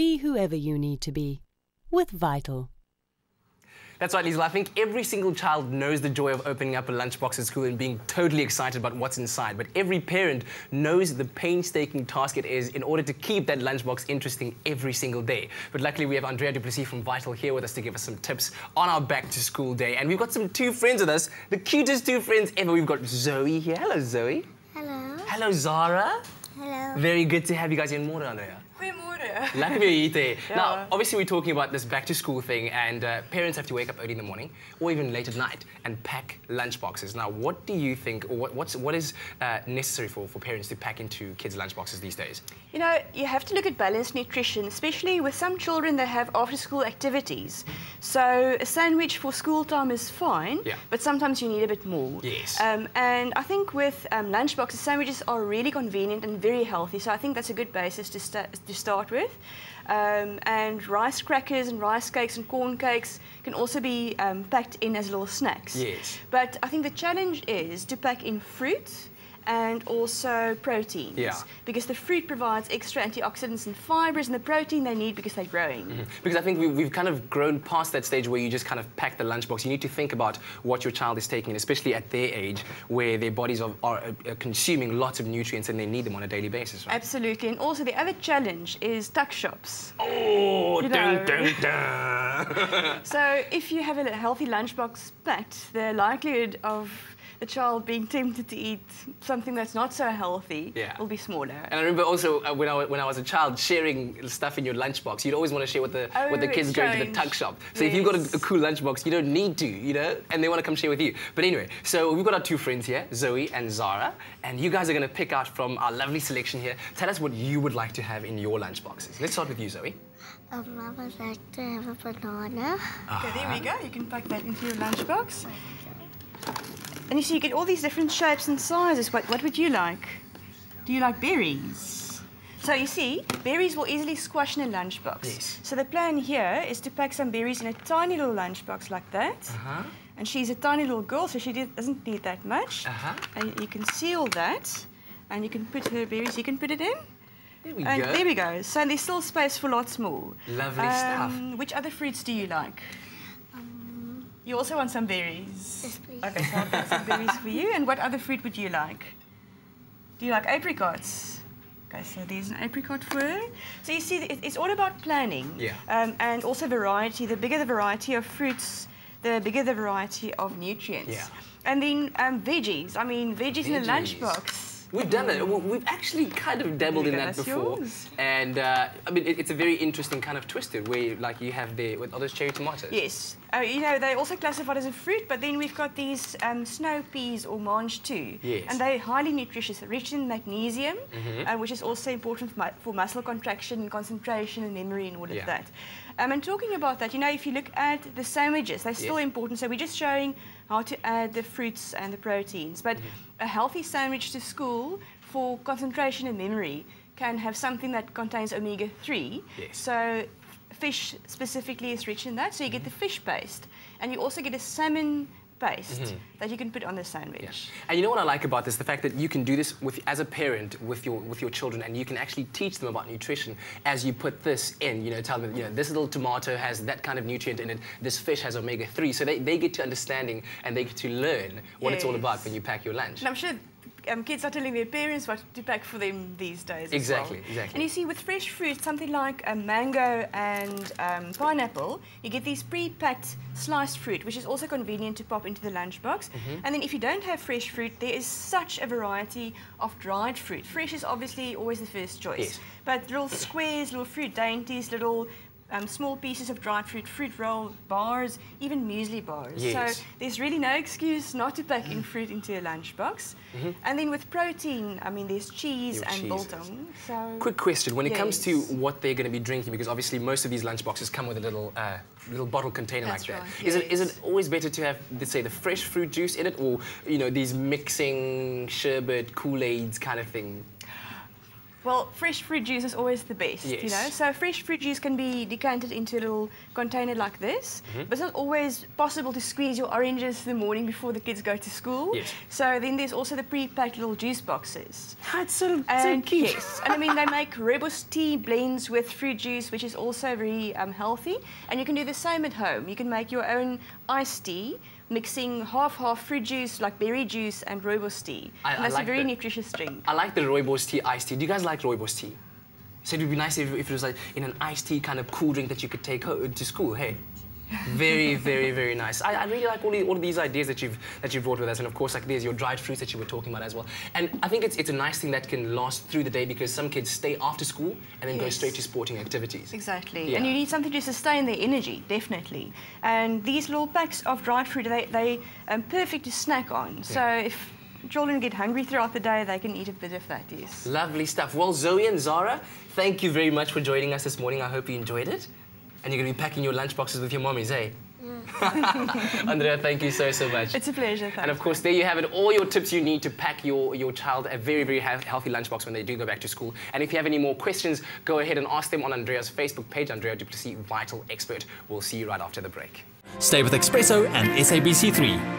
Be whoever you need to be with Vital. That's right, Liesl. I think every single child knows the joy of opening up a lunchbox at school and being totally excited about what's inside. But every parent knows the painstaking task it is in order to keep that lunchbox interesting every single day. But luckily, we have Andrea du Plessis from Vital here with us to give us some tips on our back-to-school day. And we've got two friends with us, the cutest two friends ever. We've got Zoe here. Hello, Zoe. Hello. Hello, Zara. Hello. Very good to have you guys here in Môre, Andrea. Lekker weer hier te. Now, obviously we're talking about this back-to-school thing, and parents have to wake up early in the morning or even late at night and pack lunchboxes. Now, what do you think, or what is necessary for parents to pack into kids' lunchboxes these days? You know, you have to look at balanced nutrition, especially with some children that have after-school activities. So a sandwich for school time is fine, but sometimes you need a bit more. Yes. And I think with lunchboxes, sandwiches are really convenient and very healthy. So I think that's a good basis to start with. And rice crackers and rice cakes and corn cakes can also be packed in as little snacks. Yes. But I think the challenge is to pack in fruit and also proteins. Yeah. Because the fruit provides extra antioxidants and fibres, and the protein they need because they're growing. Because I think we've kind of grown past that stage where you just kind of pack the lunchbox. You need to think about what your child is taking, especially at their age, where their bodies are consuming lots of nutrients and they need them on a daily basis, right? Absolutely. And also the other challenge is tuck shops. Oh, dun, dun, dun. So if you have a healthy lunchbox packed, the likelihood of the child being tempted to eat something that's not so healthy will be smaller. And I remember also when I was a child, sharing stuff in your lunchbox, you'd always want to share what the kids going to the tuck shop. So if you've got a cool lunchbox, you don't need to, you know, and they want to come share with you. But anyway, so we've got our two friends here, Zoe and Zara, and you guys are going to pick out from our lovely selection here. Tell us what you would like to have in your lunchboxes. Let's start with you, Zoe. I would like to have a banana. Okay, there we go. You can pack that into your lunchbox. And you see, you get all these different shapes and sizes. What would you like? Do you like berries? So you see, berries will easily squash in a lunchbox. Yes. So the plan here is to pack some berries in a tiny little lunchbox like that. And she's a tiny little girl, so she doesn't need that much. And you can seal that, and you can put her berries. You can put it in. There we go. There we go. So there's still space for lots more. Lovely stuff. Which other fruits do you like? You also want some berries? Yes, please. Okay, so I'll get some berries for you. And what other fruit would you like? Do you like apricots? Okay, so there's an apricot for her. So you see, it's all about planning. And also variety. The bigger the variety of fruits, the bigger the variety of nutrients. And then veggies. I mean, veggies in a lunchbox. We've done it. We've actually kind of dabbled in that before. And I mean, it's a very interesting kind of twisted where, like, you have with all those cherry tomatoes. Yes. You know, they're also classified as a fruit, but then we've got these snow peas or mange too. Yes. And they're highly nutritious, rich in magnesium, which is also important for muscle contraction, concentration, and memory and all of that. And talking about that, you know, if you look at the sandwiches, they're still important. So we're just showing how to add the fruits and the proteins. But a healthy sandwich to school for concentration and memory can have something that contains omega-3. So fish specifically is rich in that. So you get the fish paste, and you also get a salmon paste that you can put on the sandwich. And you know what I like about this? The fact that you can do this as a parent with your children, and you can actually teach them about nutrition as you put this in. You know, tell them, you know, this little tomato has that kind of nutrient in it. This fish has omega-3. So they get to understanding and they get to learn what it's all about when you pack your lunch. And I'm sure kids are telling their parents what to pack for them these days. Exactly. And you see, with fresh fruit, something like a mango and pineapple, you get these pre-packed sliced fruit, which is also convenient to pop into the lunchbox. And then if you don't have fresh fruit, there is such a variety of dried fruit. Fresh is obviously always the first choice. But little squares, little fruit dainties, little small pieces of dried fruit, fruit roll bars, even muesli bars. So there's really no excuse not to pack in fruit into a lunchbox. And then with protein, I mean, there's cheese and biltong. So quick question, when it comes to what they're going to be drinking, because obviously most of these lunchboxes come with a little bottle container like that. Is it always better to have, let's say, the fresh fruit juice in it, or, you know, these mixing sherbet, Kool-Aids kind of thing? Well, fresh fruit juice is always the best, you know. Yes. So fresh fruit juice can be decanted into a little container like this, but it's not always possible to squeeze your oranges in the morning before the kids go to school. Yes. So then there's also the pre-packed little juice boxes. That's so And cute. yes, and I mean they make rooibos tea blends with fruit juice, which is also very healthy. And you can do the same at home. You can make your own iced tea, mixing half fruit juice, like berry juice, and rooibos tea. And that's like a very that. nutritious drink. I like the rooibos tea iced tea. Do you guys like rooibos tea? So it would be nice if it was like in an iced tea kind of cool drink that you could take to school. Hey, very, very, very nice. I really like all of these ideas that you've brought with us, and of course, like there's your dried fruits that you were talking about as well. And I think it's a nice thing that can last through the day because some kids stay after school and then go straight to sporting activities. Exactly, Yeah. and you need something to sustain their energy, definitely. And these little packs of dried fruit, they perfect to snack on. So if children get hungry throughout the day, they can eat a bit of that, yes. Lovely stuff. Well, Zoe and Zara, thank you very much for joining us this morning. I hope you enjoyed it. And you're going to be packing your lunch boxes with your mommies, eh? Yeah. Andrea, thank you so much. It's a pleasure, thanks. And of course, there you have it, all your tips you need to pack your child a very, very healthy lunchbox when they do go back to school. And if you have any more questions, go ahead and ask them on Andrea's Facebook page, Andrea du Plessis, Vital Expert. We'll see you right after the break. Stay with eXpresso and SABC3.